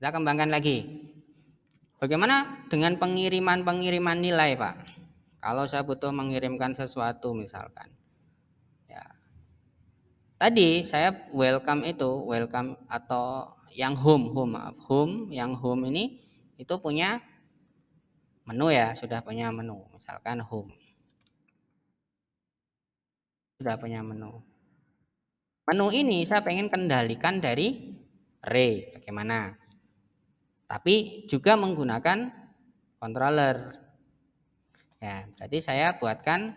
Kita kembangkan lagi. Bagaimana dengan pengiriman nilai, Pak? Kalau saya butuh mengirimkan sesuatu misalkan. Ya. Tadi saya welcome atau yang home ini itu punya menu ya, sudah punya menu. Misalkan home. Sudah punya menu. Menu ini saya pengen kendalikan dari array. Bagaimana? Tapi juga menggunakan controller. Ya, berarti saya buatkan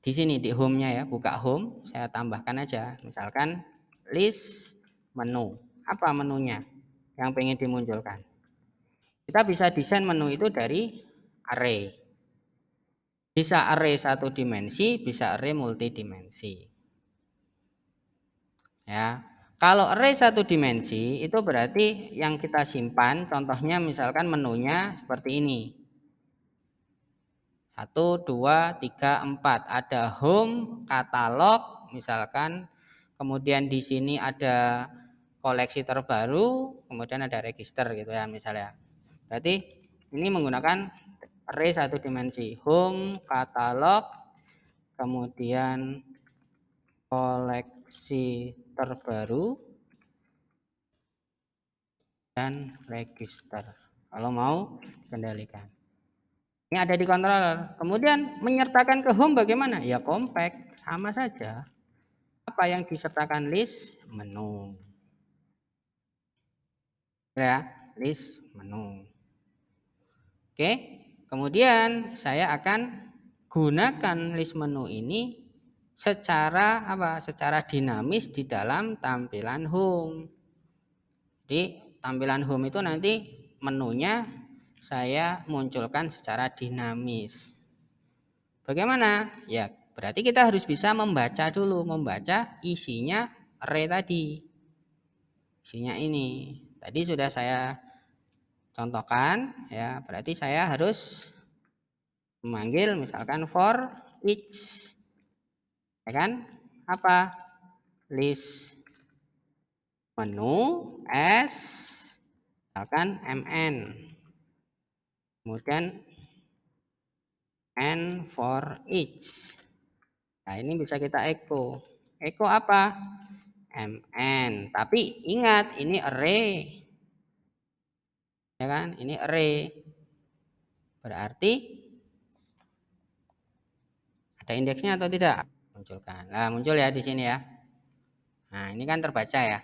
di sini di home-nya ya, buka home, saya tambahkan aja. Misalkan list menu. Apa menunya yang pengen dimunculkan? Kita bisa desain menu itu dari array. Bisa array satu dimensi, bisa array multidimensi. Ya. Kalau array satu dimensi itu berarti yang kita simpan, contohnya misalkan menunya seperti ini. 1, 2, 3, 4. Ada home, katalog, misalkan. Kemudian di sini ada koleksi terbaru, kemudian ada register gitu ya misalnya. Berarti ini menggunakan array satu dimensi. Home, katalog, kemudian koleksi terbaru, dan register. Kalau mau kendalikan. Ini ada di controller. Kemudian menyertakan ke home bagaimana? Ya compact, sama saja. Apa yang disertakan list? Menu. Ya, list menu. Oke. Kemudian saya akan gunakan list menu ini secara apa? Secara dinamis di dalam tampilan home. Di tampilan home itu nanti menunya saya munculkan secara dinamis. Bagaimana? Ya, berarti kita harus bisa membaca dulu, membaca isinya array tadi. Isinya ini. Tadi sudah saya contohkan ya, berarti saya harus memanggil misalkan for each. Ya kan? Apa? List menu s misalkan mn. Kemudian n for each. Nah, ini bisa kita echo. Echo apa? mn. Tapi ingat ini array. Ya kan? Ini array. Berarti ada indeksnya atau tidak? Munculkan. Nah, muncul ya di sini ya. Nah, ini kan terbaca ya.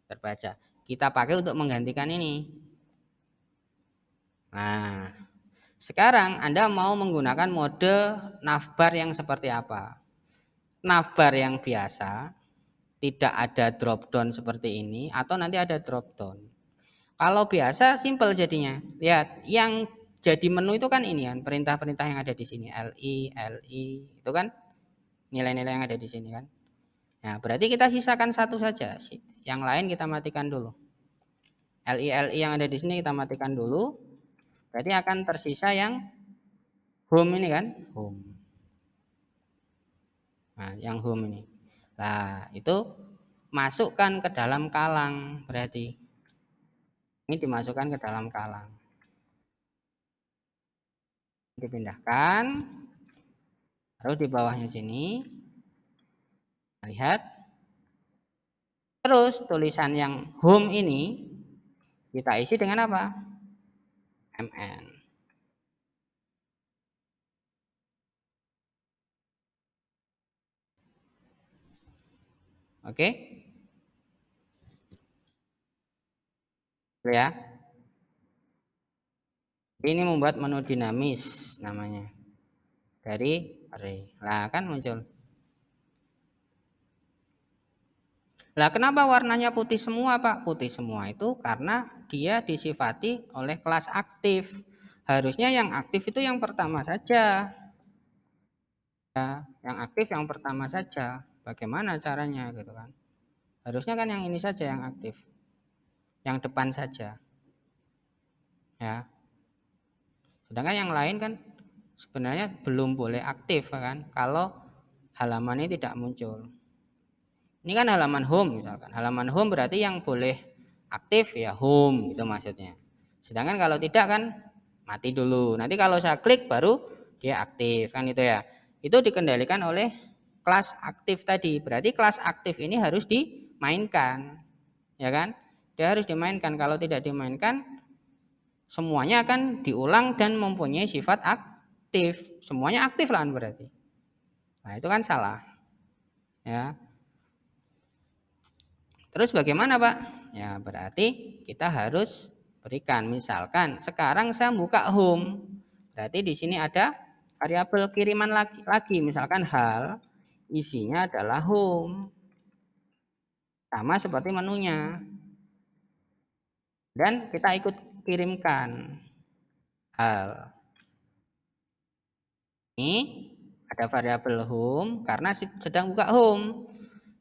Terbaca. Kita pakai untuk menggantikan ini. Nah, sekarang Anda mau menggunakan mode navbar yang seperti apa? Navbar yang biasa, tidak ada drop down seperti ini, atau nanti ada drop down. Kalau biasa simple jadinya. Lihat, yang jadi menu itu kan ini kan, perintah-perintah yang ada di sini, li, itu kan nilai-nilai yang ada di sini kan. Nah, berarti kita sisakan satu saja, yang lain kita matikan dulu. li yang ada di sini kita matikan dulu. Berarti akan tersisa yang home ini kan, home. Nah, yang home ini. Nah, itu masukkan ke dalam kalang berarti. Ini dimasukkan ke dalam kalang. Dipindahkan. Terus di bawahnya sini. Lihat. Terus tulisan yang home ini kita isi dengan apa? mn. Oke? Ya. Ini membuat menu dinamis namanya. Dari array. Nah, kan muncul. Lah kenapa warnanya putih semua, Pak? Putih semua itu karena dia disifati oleh kelas aktif. Harusnya yang aktif itu yang pertama saja. Ya, yang aktif yang pertama saja. Bagaimana caranya gitu kan? Harusnya kan yang ini saja yang aktif. Yang depan saja. Ya. Sedangkan yang lain kan sebenarnya belum boleh aktif kan kalau halaman ini tidak muncul. Ini kan halaman home misalkan. Halaman home berarti yang boleh aktif ya home gitu maksudnya. Sedangkan kalau tidak kan mati dulu. Nanti kalau saya klik baru dia aktif kan itu ya. Itu dikendalikan oleh kelas aktif tadi. Berarti kelas aktif ini harus dimainkan. Ya kan? Dia harus dimainkan. Kalau tidak dimainkan semuanya akan diulang dan mempunyai sifat aktif. Semuanya aktif lah berarti. Nah, itu kan salah. Ya. Terus bagaimana, Pak? Ya, berarti kita harus berikan. Misalkan sekarang saya buka home. Berarti di sini ada variabel kiriman lagi. Misalkan hal isinya adalah home. Sama seperti menunya. Dan kita ikut kirimkan hal. Ini ada variabel home karena sedang buka home.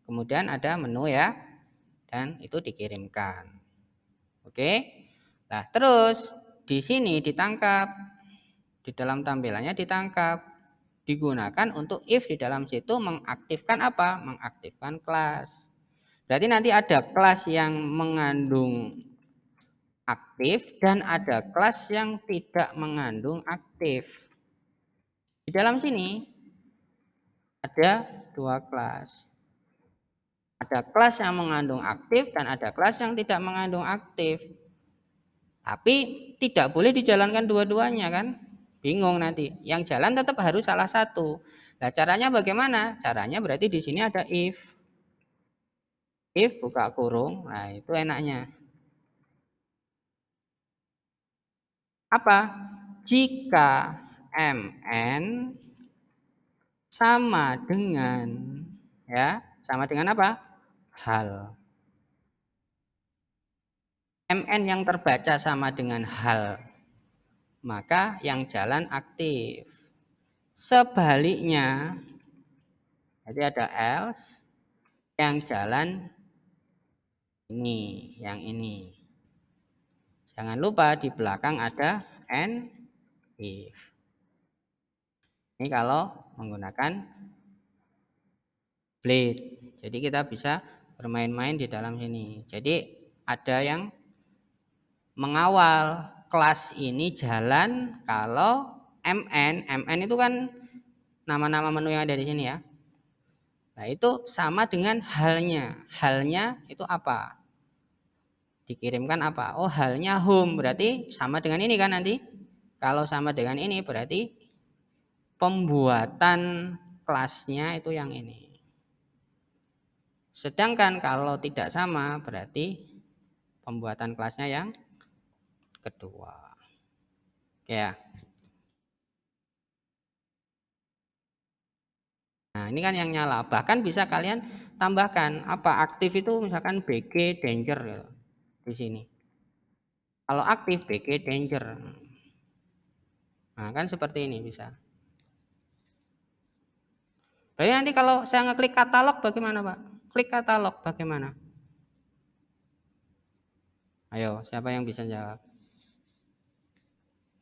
Kemudian ada menu ya. Dan itu dikirimkan. Oke. Nah, terus di sini ditangkap, di dalam tampilannya ditangkap, digunakan untuk if di dalam situ mengaktifkan apa? Mengaktifkan kelas. Berarti nanti ada kelas yang mengandung aktif dan ada kelas yang tidak mengandung aktif. Di dalam sini ada dua kelas. Ada kelas yang mengandung aktif dan ada kelas yang tidak mengandung aktif. Tapi tidak boleh dijalankan dua-duanya kan? Bingung nanti. Yang jalan tetap harus salah satu. Nah, caranya bagaimana? Caranya berarti di sini ada if. If buka kurung. Nah, itu enaknya. Apa? Jika MN sama dengan ya, sama dengan apa? Hal. MN yang terbaca sama dengan hal, maka yang jalan aktif. Sebaliknya, jadi ada else, yang jalan ini, yang ini. Jangan lupa di belakang ada and if. Ini kalau menggunakan blade. Jadi kita bisa bermain-main di dalam sini. Jadi ada yang mengawal kelas ini jalan kalau MN itu kan nama-nama menu yang ada di sini ya. Nah, itu sama dengan halnya. Halnya itu apa? Dikirimkan apa? Oh, halnya home. Berarti sama dengan ini kan nanti. Kalau sama dengan ini berarti pembuatan kelasnya itu yang ini. Sedangkan kalau tidak sama berarti pembuatan kelasnya yang kedua. Oke ya. Nah, ini kan yang nyala. Bahkan bisa kalian tambahkan apa aktif itu misalkan BG danger ya, di sini. Kalau aktif BG danger. Nah, kan seperti ini bisa. Berarti nanti kalau saya ngeklik katalog bagaimana, Pak? Klik katalog bagaimana? Ayo, siapa yang bisa jawab?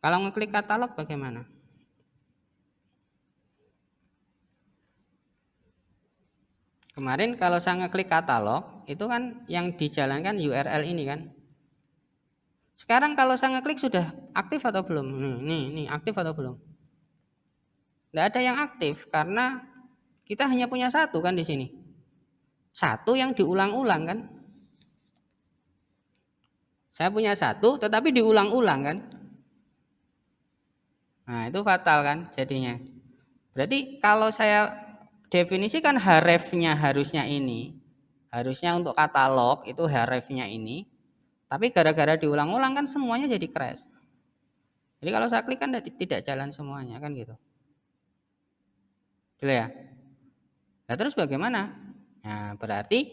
Kalau ngeklik katalog bagaimana? Kemarin kalau saya ngeklik katalog, itu kan yang dijalankan URL ini kan. Sekarang kalau saya ngeklik sudah aktif atau belum? Nih, aktif atau belum? Tidak ada yang aktif karena kita hanya punya satu kan di sini. Satu yang diulang-ulang kan. Saya punya satu tetapi diulang-ulang kan. Nah, itu fatal kan jadinya. Berarti kalau saya definisikan hrefnya harusnya ini. Harusnya untuk katalog itu hrefnya ini. Tapi gara-gara diulang-ulang kan semuanya jadi crash. Jadi kalau saya klik kan tidak jalan semuanya kan gitu. Betul ya? Nah, terus bagaimana? Nah, berarti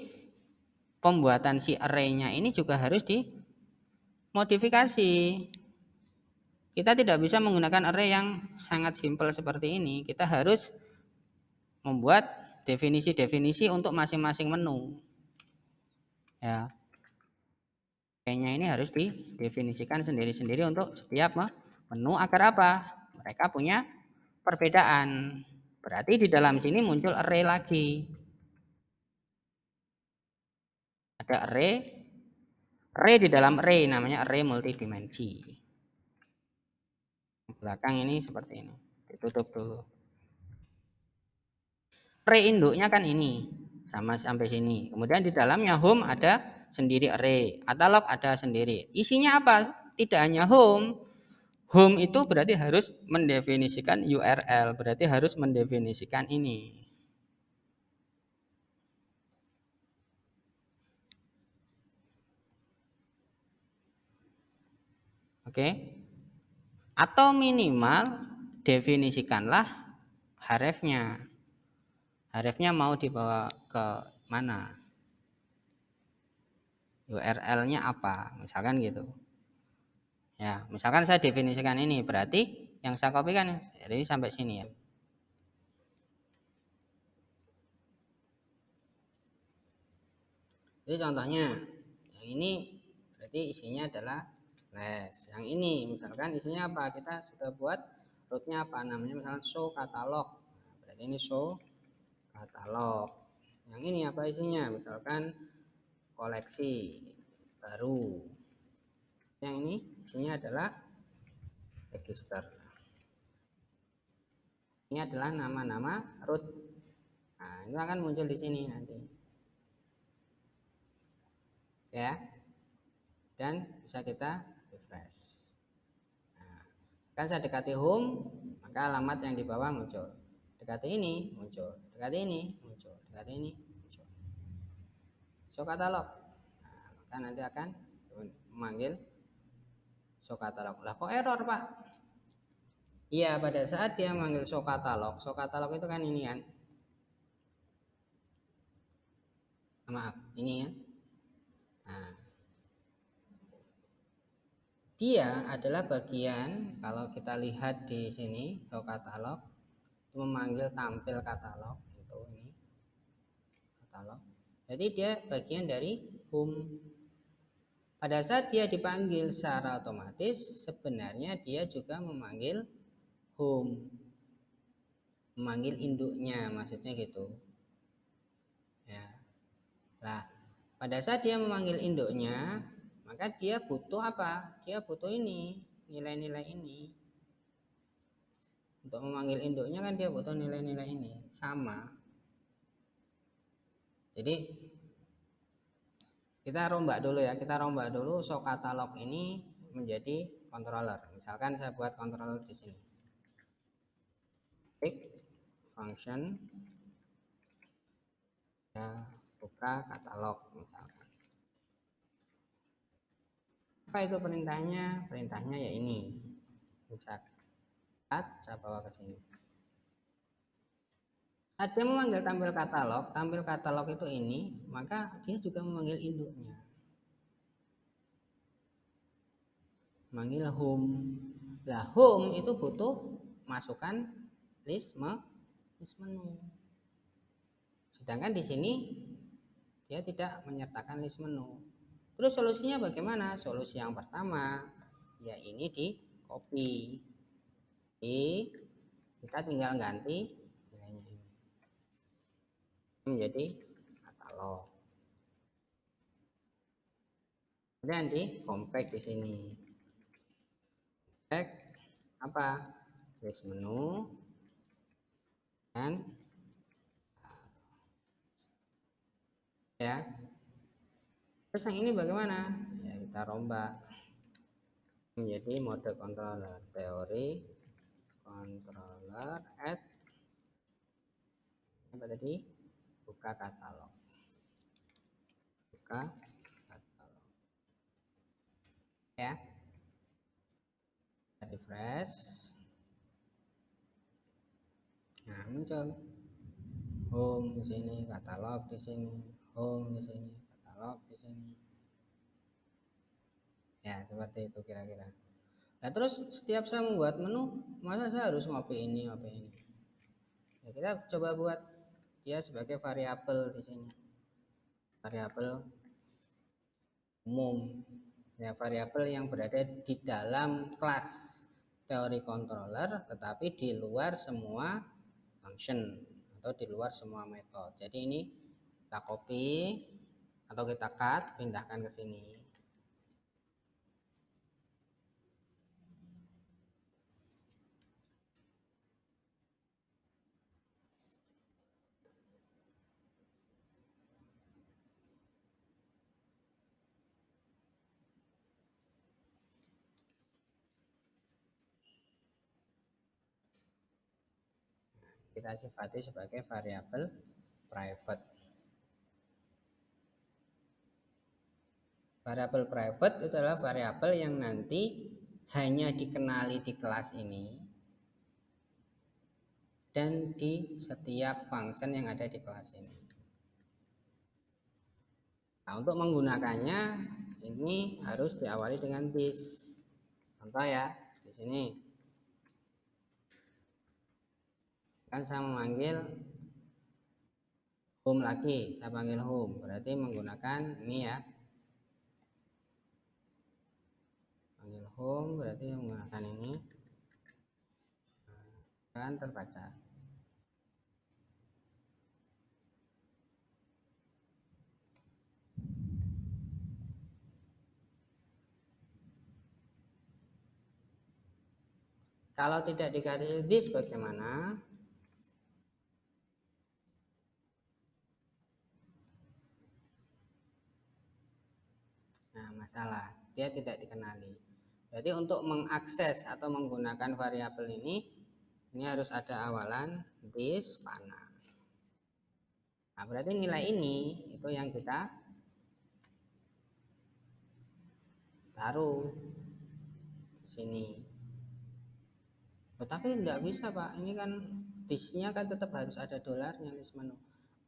pembuatan si array-nya ini juga harus dimodifikasi. Kita tidak bisa menggunakan array yang sangat simpel seperti ini. Kita harus membuat definisi-definisi untuk masing-masing menu. Ya. Array-nya ini harus didefinisikan sendiri-sendiri untuk setiap menu agar apa? Mereka punya perbedaan. Berarti di dalam sini muncul array lagi. Ada array Array di dalam array namanya array multidimensi. Belakang ini seperti ini. Ditutup dulu. Array induknya kan ini sama sampai sini. Kemudian di dalamnya home ada sendiri array, katalog ada sendiri. Isinya apa? Tidak hanya home. Home itu berarti harus mendefinisikan URL, berarti harus mendefinisikan ini. Oke. Atau minimal definisikanlah hrefnya. Hrefnya mau dibawa ke mana? URL-nya apa? Misalkan gitu. Ya, misalkan saya definisikan ini, berarti yang saya kopikan dari sampai sini ya. Jadi contohnya, yang ini berarti isinya adalah slash. Yang ini misalkan isinya apa? Kita sudah buat rootnya apa? Namanya misalkan show katalog. Nah, berarti ini show katalog. Yang ini apa isinya? Misalkan koleksi baru. Yang ini isinya adalah register. Ini adalah nama-nama root. Nah, itu akan muncul di sini nanti. Ya. Dan bisa kita refresh. Nah, kan saya dekati home, maka alamat yang di bawah muncul. Dekati ini muncul, dekati ini muncul, dekati ini muncul. Show katalog. Nah, maka nanti akan memanggil show katalog. Lah kok error, Pak? Iya, pada saat dia memanggil show katalog itu kan ini kan. Maaf, ini ya. Nah, dia adalah bagian, kalau kita lihat di sini show katalog memanggil tampil katalog itu ini katalog. Jadi dia bagian dari home. Pada saat dia dipanggil secara otomatis, sebenarnya dia juga memanggil home, memanggil induknya, maksudnya gitu. Ya. Nah, pada saat dia memanggil induknya, maka dia butuh apa? Dia butuh ini, nilai-nilai ini. Untuk memanggil induknya kan dia butuh nilai-nilai ini, sama. Jadi kita rombak dulu ya, kita rombak dulu show katalog ini menjadi controller. Misalkan saya buat controller di sini. Pick function ya, buka katalog misalkan. Apa itu perintahnya? Perintahnya ya ini. Misalkan saya bawa ke sini. Saat dia memanggil tampil katalog itu ini, maka dia juga memanggil induknya. Manggil home. Lah home itu butuh masukkan list menu. Sedangkan di sini dia tidak menyertakan list menu. Terus solusinya bagaimana? Solusi yang pertama, ya ini di copy. Kita tinggal ganti nilainya ini menjadi katalog. Kemudian di compact di sini. Compact apa? List menu dan ya. Terus yang ini bagaimana? Ya kita rombak menjadi mode controller, teori controller add apa tadi? Buka katalog. Buka katalog. Ya. Kita refresh. Nah, muncul home di sini, katalog di sini, home di sini, katalog di sini. Ya, seperti itu kira-kira. Nah, terus setiap saya membuat menu, masa saya harus ngopi ini, ngopi ini. Ya, kita coba buat dia sebagai variabel di sini. Variabel umum. Ya, variabel yang berada di dalam kelas teori controller tetapi di luar semua function atau di luar semua metode. Jadi ini kita copy atau kita cut, pindahkan ke sini. kita sifati sebagai variabel private. Variabel private itu adalah variabel yang nanti hanya dikenali di kelas ini dan di setiap function yang ada di kelas ini. Nah, untuk menggunakannya ini harus diawali dengan this. Contoh ya, di sini kan saya memanggil home lagi, saya panggil home, berarti menggunakan ini ya. Panggil home berarti menggunakan ini. Dan terbaca. Kalau tidak dikasih this bagaimana? Nah, masalah dia tidak dikenali. Jadi untuk mengakses atau menggunakan variabel ini harus ada awalan this panah. Nah, berarti nilai ini itu yang kita taruh di sini. Tetapi tidak bisa Pak, ini kan this-nya kan tetap harus ada dolarnya list menu.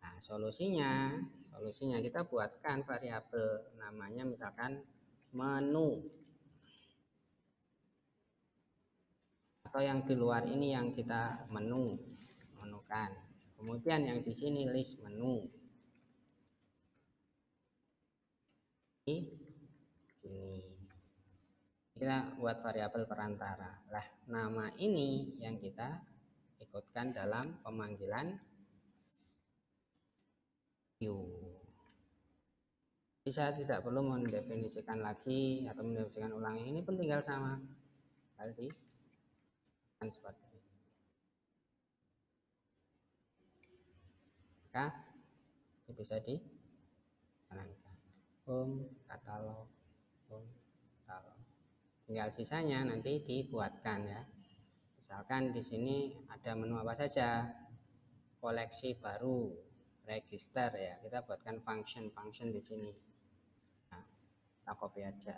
Nah, solusinya kita buatkan variabel namanya misalkan menu, atau yang di luar ini yang kita menukan. Kemudian yang di sini list menu. Ini kita buat variabel perantara. Lah, nama ini yang kita ikutkan dalam pemanggilan view. Jadi saya tidak perlu mendefinisikan lagi atau mendefinisikan ulang, ini pun tinggal sama tadi kan seperti ini. Maka ini bisa dijalankan. Katalog. Tinggal sisanya nanti dibuatkan ya. Misalkan di sini ada menu apa saja, koleksi baru, register ya, kita buatkan function di sini. Nah, kita copy aja.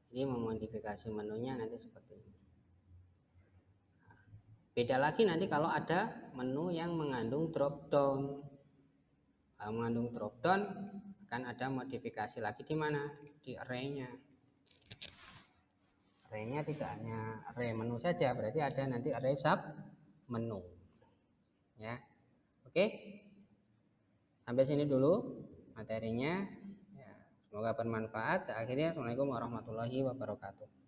Jadi memodifikasi menunya nanti seperti ini. Beda lagi nanti kalau ada menu yang mengandung drop down. Kalau mengandung drop down akan ada modifikasi lagi di mana? Di array-nya. Array-nya tidak hanya array menu saja, berarti ada nanti array sub menu. Ya. Oke. Sampai sini dulu materinya. Ya, semoga bermanfaat. Saya akhirnya, Assalamualaikum warahmatullahi wabarakatuh.